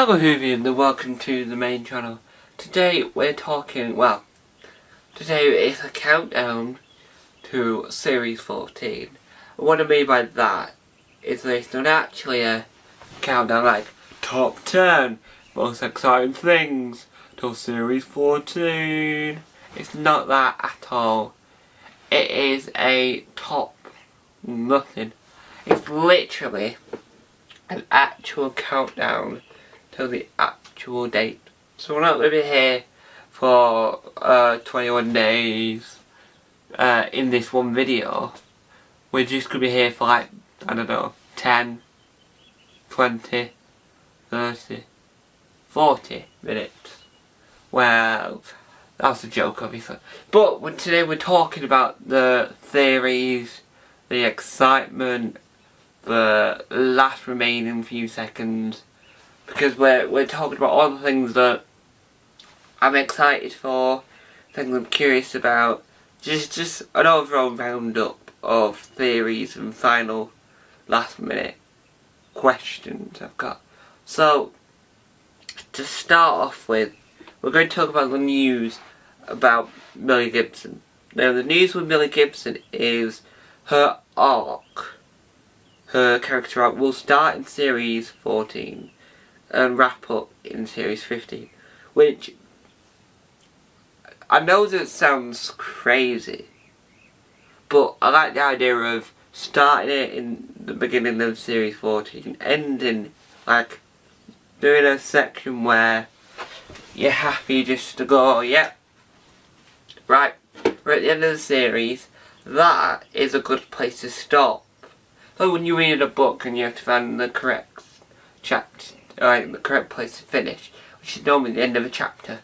Hello Hoovian and welcome to the main channel. Today we're talking, today is a countdown to series 14. And what I mean by that is that it's not actually a countdown like top 10 most exciting things till series 14. It's not that at all. It is a top nothing. It's literally an actual countdown till the actual date. So we're not going to be here for 21 days in this one video. We're just going to be here for like, I don't know, 10, 20, 30, 40 minutes. Well, that's a joke obviously. But today we're talking about the theories, the excitement, the last remaining few seconds. Because we're talking about all the things that I'm excited for, things I'm curious about, just an overall roundup of theories and final last minute questions I've got. So, to start off with, we're going to talk about the news about Millie Gibson. Now the news with Millie Gibson is her arc, her character arc will start in series 14. And wrap up in series 15, which I know that sounds crazy, but I like the idea of starting it in the beginning of series 14, ending like doing a section where you're happy just to go, yep, right, we're at the end of the series. That is a good place to stop. So when you read a book and you have to find the correct chapter, the correct place to finish, which is normally the end of a chapter.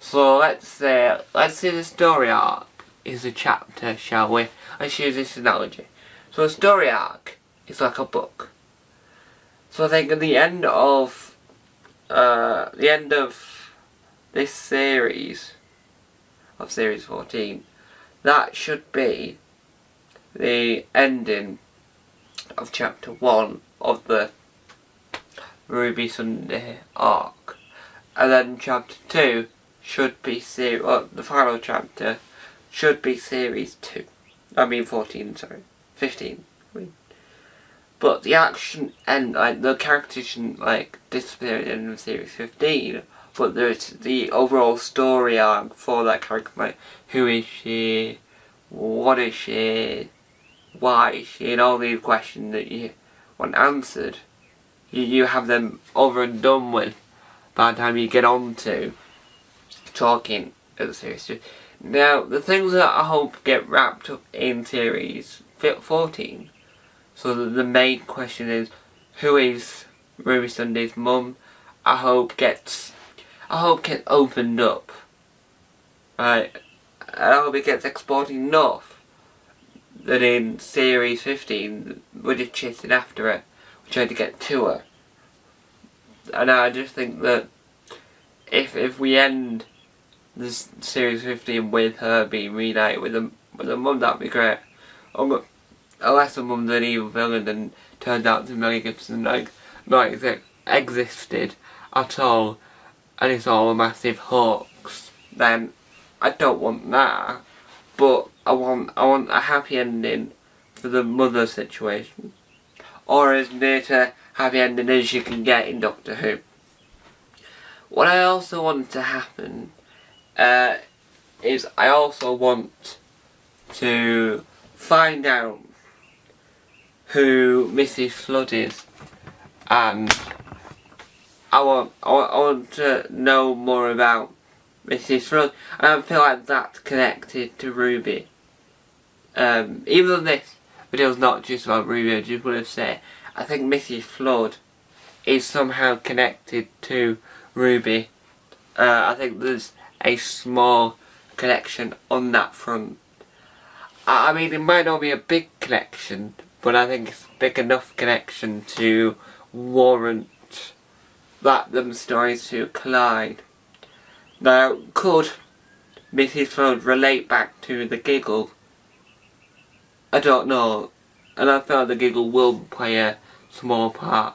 So let's say the story arc is a chapter, shall we? Let's use this analogy. So a story arc is like a book. So I think at the end of this series, of series 14, that should be the ending of chapter 1 of the Ruby Sunday arc, and then chapter 2 should be the final chapter should be series 2. I mean 14, sorry, 15. But the action and the characters shouldn't disappear at the end of series 15. But there's the overall story arc for that character, who is she, what is she, why is she, and all these questions that you want answered. You have them over and done with by the time you get on to talking at the series 2. Now, the things that I hope get wrapped up in series 14. So the main question is, who is Ruby Sunday's mum? I hope gets opened up. Right? I hope it gets explored enough that in series 15 we're just chasing after her, trying to get to her. And I just think that if we end this series 15 with her being reunited with her mum, that'd be great. Unless her mum's an evil villain and turns out to Millie Gibson not existed at all, and it's all a massive hoax, then I don't want that. But I want a happy ending for the mother situation, or as near to happy ending as you can get in Doctor Who. What I also want to happen is I also want to find out who Mrs. Flood is, and I want to know more about Mrs. Flood, and I feel like that's connected to Ruby. Even though this video is not just about Ruby, I just want to say I think Mrs. Flood is somehow connected to Ruby. I think there's a small connection on that front. I mean, it might not be a big connection, but I think it's a big enough connection to warrant them stories to collide. Now, could Mrs. Flood relate back to the Giggle? I don't know, and I feel the Giggle will play a small part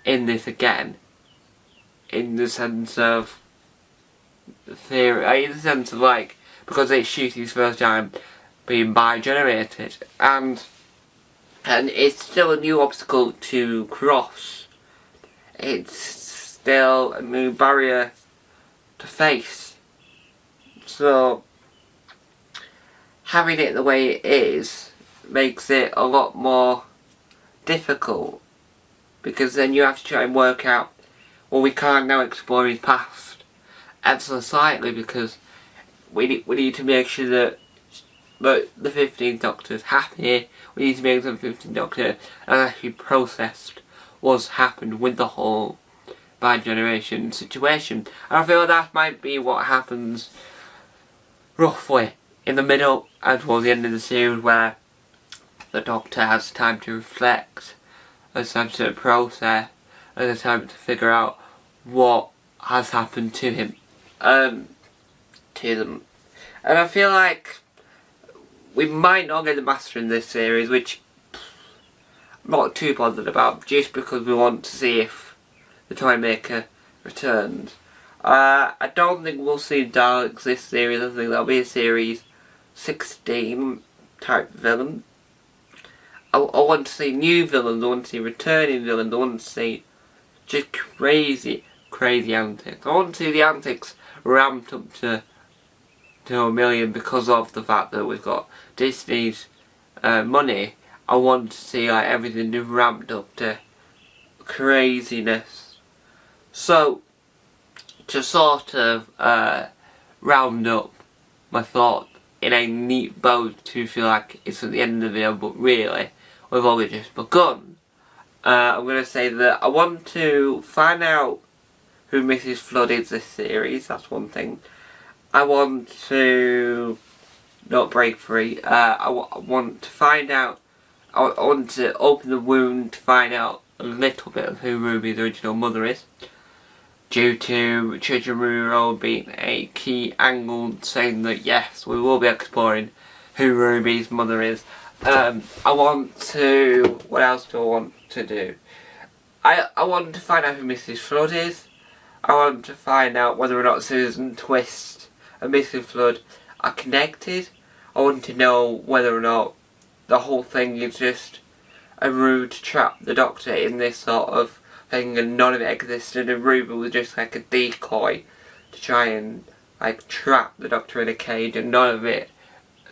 in this again. in the sense of theory, in the sense of like, because it's Ncuti's first time being bi-generated, and it's still a new obstacle to cross. It's still a new barrier to face. So having it the way it is makes it a lot more difficult, because then you have to try and work out, well, we can't now explore his past ever so slightly, because we need to make sure that the 15th Doctor's happy. We need to make sure the 15th Doctor has actually processed what's happened with the whole bi-generation situation. And I feel that might be what happens roughly in the middle and towards the end of the series, where the Doctor has time to reflect, has time to process, and has time to figure out what has happened to him, to them. And I feel like we might not get the Master in this series, which I'm not too bothered about, just because we want to see if the Toymaker returns. I don't think we'll see Daleks this series. I think that'll be a series 16 type villain. I want to see new villains, I want to see returning villains, I want to see just crazy antics. I want to see the antics ramped up to a million because of the fact that we've got Disney's money. I want to see like everything just ramped up to craziness. So, to sort of round up my thought in a neat bow to feel like it's at the end of the video, but really, we've only just begun. I'm going to say that I want to find out who Mrs. Flood is this series, that's one thing. I want to not break free. I want to find out, I want to open the wound to find out a little bit of who Ruby's original mother is, due to Richard Muro being a key angle, saying that yes, we will be exploring who Ruby's mother is. I want to, what else do I want to do? I want to find out who Mrs. Flood is. I want to find out whether or not Susan Twist and Mrs. Flood are connected. I want to know whether or not the whole thing is just a ruse to trap the Doctor in this sort of thing, and none of it existed, and Ruby was just like a decoy to try and like trap the Doctor in a cage, and none of it,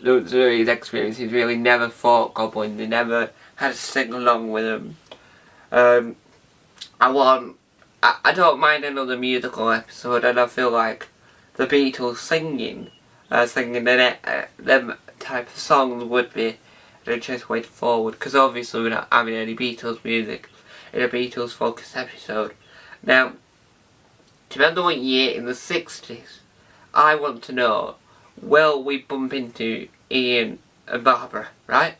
his experiences really never fought goblins, they never had to sing along with them. I don't mind another musical episode, and I feel like the Beatles singing them type of songs would be an interesting way forward, because obviously we're not having any Beatles music in a Beatles focused episode. Now, to remember what year in the 60s, I want to know, will we bump into Ian and Barbara, right?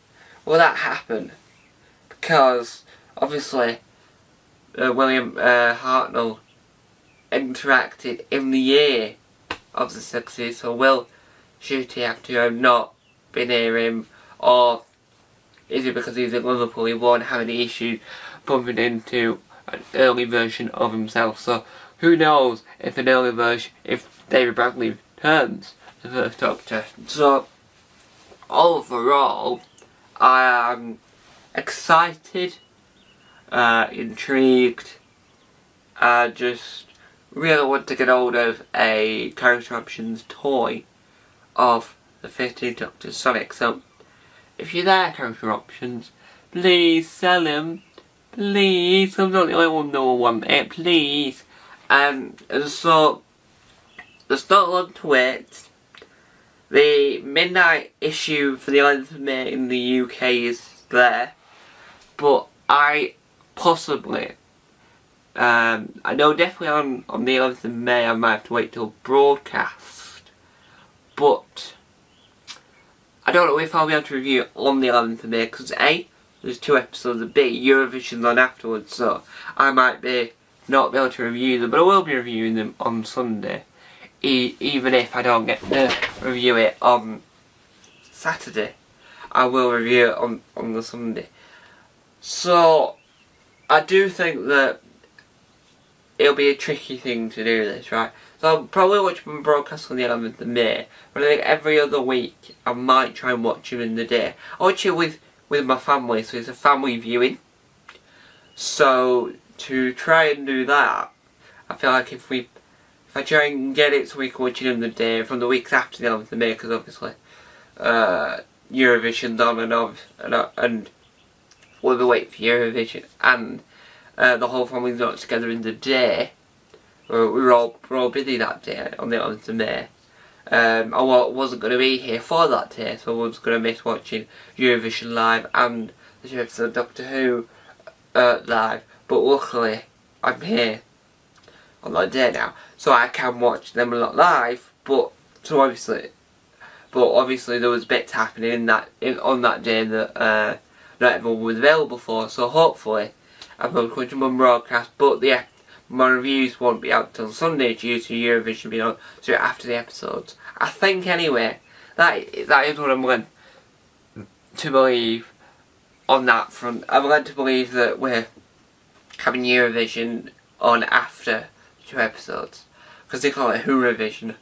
Will that happen? Because obviously William Hartnell interacted in the year of the 60s, so will Ncuti have to have not been near him, or is it because he's in Liverpool he won't have any issues bumping into an early version of himself? So who knows if an early version, if David Bradley returns the first Doctor. So overall, I am excited, intrigued. I just really want to get hold of a Character Options toy of the 15th Doctor Sonic. So if you're there, Character Options, please sell them. Please, I'm not the only one that will want it, please. And so there's not long to wait. The midnight issue for the 11th of May in the UK is there, but I possibly, I know definitely on the 11th of May I might have to wait till broadcast, but I don't know if I'll be able to review it on the 11th of May, because A, there's 2 episodes of B, Eurovision's on afterwards, so I might not be able to review them, but I will be reviewing them on Sunday, even if I don't get to review it on Saturday. I will review it on the Sunday. So I do think that it'll be a tricky thing to do this, right? So I'll probably watch them broadcast on the 11th of May, but I think every other week I might try and watch them in the day. I watch it with my family, so it's a family viewing. So to try and do that, I feel like if I try and get it so we can watch it in the day from the weeks after the 11th of May, because obviously Eurovision's on and we'll be waiting for Eurovision, and the whole family's not together in the day. We're all busy that day on the 11th of May. I wasn't going to be here for that day, so I was going to miss watching Eurovision live and the new episode of Doctor Who live. But luckily, I'm here on that day now, so I can watch them a lot live. But obviously there was bits happening on that day that not everyone was available for. So hopefully, I'm going to watch them on broadcast. But yeah, my reviews won't be out till Sunday due to Eurovision being on straight after the episodes. I think anyway, that is what I'm led to believe on that front. I'm led to believe that we're having Eurovision on after 2 episodes, because they call it Whorevision,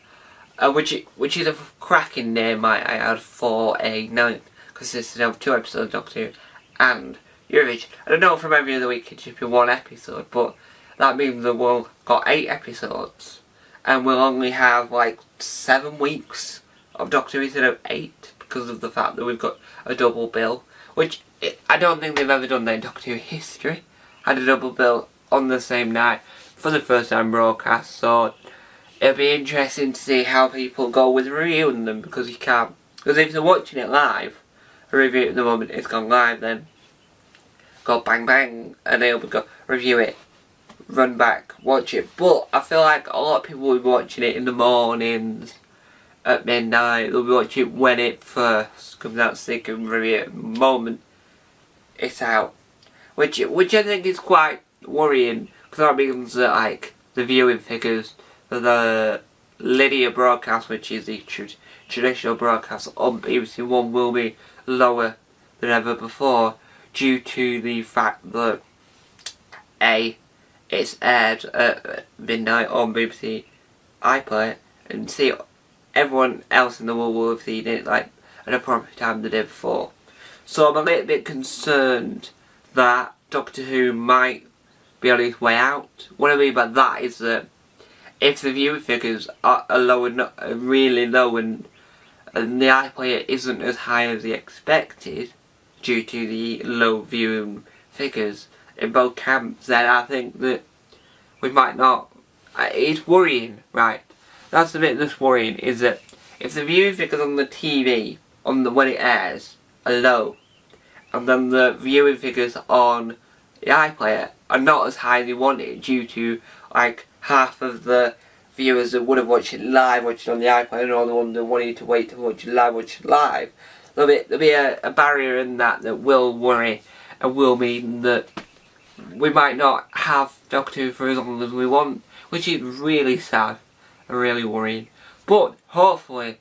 which is a cracking name I add for a night consisting of 2 episodes of Doctor Who and Eurovision. I don't know from every other week it should be 1 episode, but that means that we'll got 8 episodes, and we'll only have like 7 weeks of Doctor Who instead of 8, because of the fact that we've got a double bill, which I don't think they've ever done that in Doctor Who history. Had a double bill on the same night for the first time broadcast, so it'll be interesting to see how people go with reviewing them, because you can't. Because if they're watching it live, a review at the moment it's gone live, then go bang bang, and they'll go review it, run back, watch it. But I feel like a lot of people will be watching it in the mornings, at midnight. They'll be watching it when it first comes out, so they can review it at the moment it's out. Which I think is quite worrying, because that means that like the viewing figures for the linear broadcast, which is the traditional broadcast on BBC One, will be lower than ever before, due to the fact that it's aired at midnight on BBC iPlayer, and see, everyone else in the world will have seen it like at a proper time the day before. So I'm a little bit concerned that Doctor Who might be on its way out. What I mean by that is that if the viewing figures are low and really low, and the iPlayer isn't as high as they expected due to the low viewing figures in both camps, then I think that we might not. It's worrying, right? That's the bit that's worrying, is that if the viewing figures on the TV when it airs are low, and then the viewing figures on the iPlayer are not as high as they want it, due to like half of the viewers that would have watched it live watched it on the iPlayer, and all the ones that wanted to wait to watch it live. There'll be a barrier in that will worry, and will mean that we might not have Doctor Who for as long as we want, which is really sad and really worrying. But hopefully,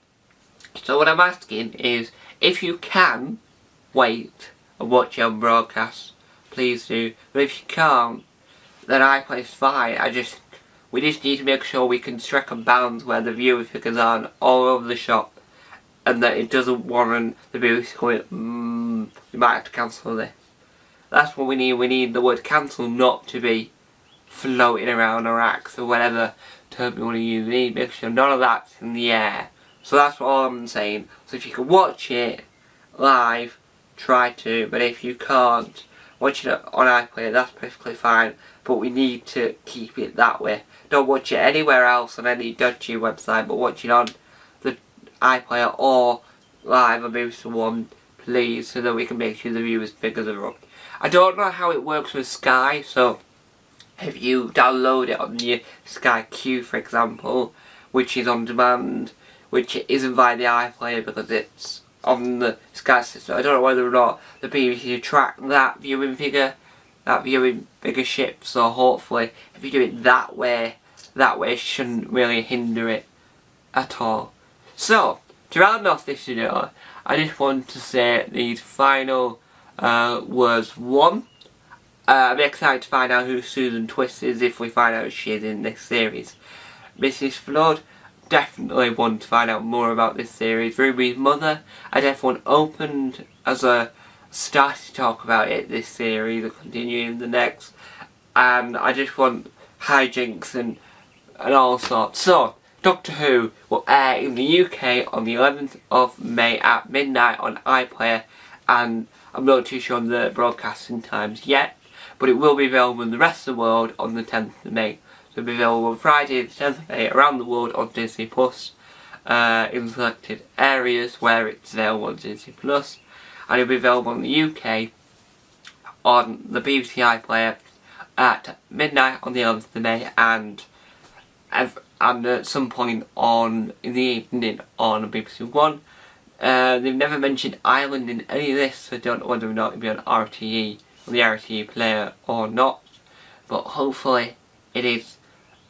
so what I'm asking is, if you can wait and watch it on broadcast, please do. But if you can't, then iPlay's fine. We just need to make sure we can strike a balance where the viewer figures aren't all over the shop, and that it doesn't warrant the BBC going, we might have to cancel this. That's what we need. We need the word cancel not to be floating around our acts or whatever term you want to use. We need to make sure none of that's in the air. So that's all I'm saying. So if you can watch it live, try to. But if you can't, watch it on iPlayer, that's perfectly fine. But we need to keep it that way. Don't watch it anywhere else on any dodgy website, but watch it on the iPlayer or live on BBC One, please, so that we can make sure the viewers' figures are up. I don't know how it works with Sky, so if you download it on your Sky Q, for example, which is on demand, which isn't via the iPlayer because it's on the Sky system, I don't know whether or not the BBC track that viewing figure ship, so hopefully if you do it that way shouldn't really hinder it at all. So, to round off this video, I just want to say these final words. One, I'm excited to find out who Susan Twist is if we find out who she is in this series. Mrs. Flood, definitely want to find out more about this series. Ruby's mother, I definitely opened as a start to talk about it this series or continuing the next. And I just want hijinks and all sorts. So, Doctor Who will air in the UK on the 11th of May at midnight on iPlayer, and I'm not too sure on the broadcasting times yet, but it will be available in the rest of the world on the 10th of May. So it'll be available on Friday the 10th of May around the world on Disney Plus, in selected areas where it's available on Disney Plus, and it'll be available in the UK on the BBC iPlayer at midnight on the 11th of May, and at some point in the evening on BBC One. They've never mentioned Ireland in any of this, so I don't know whether or not it'll be on RTE, on the RTE player or not, but hopefully it is,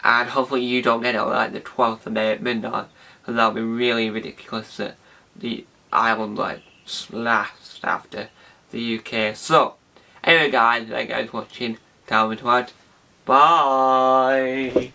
and hopefully you don't get it on like the 12th of May at midnight, because that would be really ridiculous that the Ireland like slashed after the UK. So, anyway guys, thank you guys for watching. Tell me to add. Bye!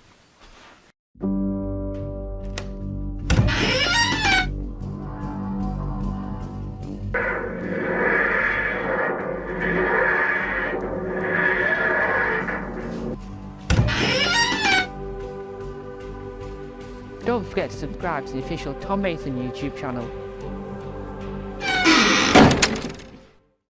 Don't forget to subscribe to the official Tom Mason YouTube channel.